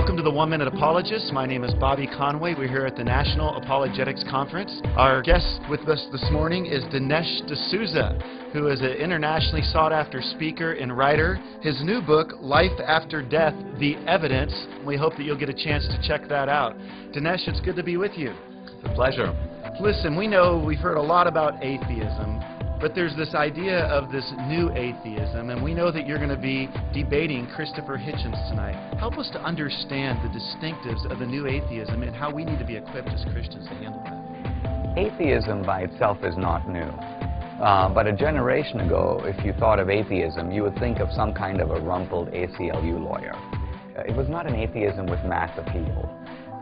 Welcome to the 1 Minute Apologist. My name is Bobby Conway. We're here at the National Apologetics Conference. Our guest with us this morning is Dinesh D'Souza, who is an internationally sought-after speaker and writer. His new book, Life After Death, The Evidence. We hope that you'll get a chance to check that out. Dinesh, it's good to be with you. It's a pleasure. Listen, we know we've heard a lot about atheism, but there's this idea of this new atheism, and we know that you're going to be debating Christopher Hitchens tonight. Help us to understand the distinctives of the new atheism and how we need to be equipped as Christians to handle that. Atheism by itself is not new. But a generation ago, if you thought of atheism, you would think of some kind of a rumpled ACLU lawyer. It was not an atheism with mass appeal.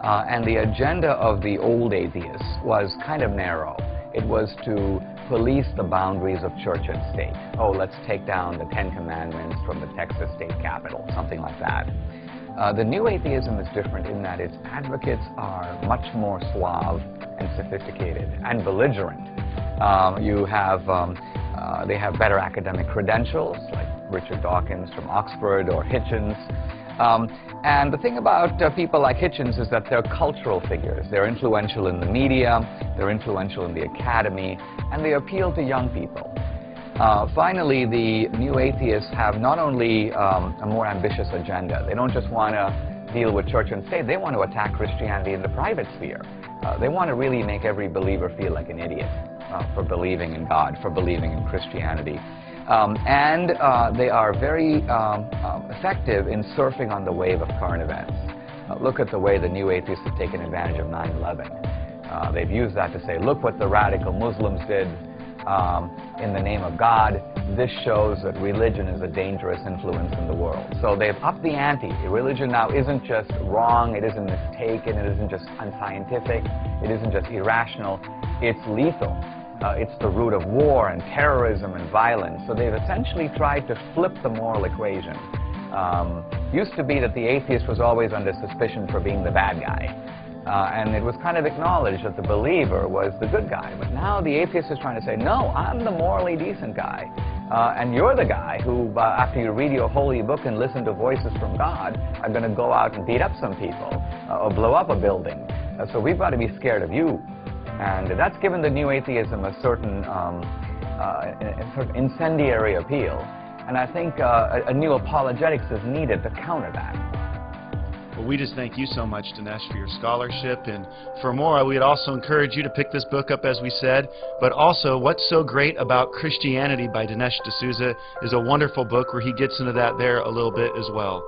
And the agenda of the old atheists was kind of narrow. It was to police the boundaries of church and state. Oh, let's take down the 10 Commandments from the Texas state capitol, something like that. The new atheism is different in that its advocates are much more suave and sophisticated and belligerent. They have better academic credentials, like Richard Dawkins from Oxford or Hitchens. And the thing about people like Hitchens is that they're cultural figures. They're influential in the media, they're influential in the academy, and they appeal to young people. Finally, the new atheists have not only a more ambitious agenda. They don't just want to deal with church and state. They want to attack Christianity in the private sphere. They want to really make every believer feel like an idiot for believing in God, for believing in Christianity. And they are very effective in surfing on the wave of current events. Look at the way the new atheists have taken advantage of 9/11. They've used that to say, look what the radical Muslims did in the name of God. This shows that religion is a dangerous influence in the world. So they've upped the ante. Religion now isn't just wrong, it isn't mistaken, it isn't just unscientific, it isn't just irrational, it's lethal. It's the root of war and terrorism and violence. So they've essentially tried to flip the moral equation. Used to be that the atheist was always under suspicion for being the bad guy. And it was kind of acknowledged that the believer was the good guy. But now the atheist is trying to say, no, I'm the morally decent guy. And you're the guy who, after you read your holy book and listen to voices from God, are going to go out and beat up some people or blow up a building. So we've got to be scared of you. And that's given the new atheism a certain sort of incendiary appeal. And I think a new apologetics is needed to counter that. Well, we just thank you so much, Dinesh, for your scholarship. And for more, we'd also encourage you to pick this book up, as we said. But also, What's So Great About Christianity by Dinesh D'Souza is a wonderful book where he gets into that there a little bit as well.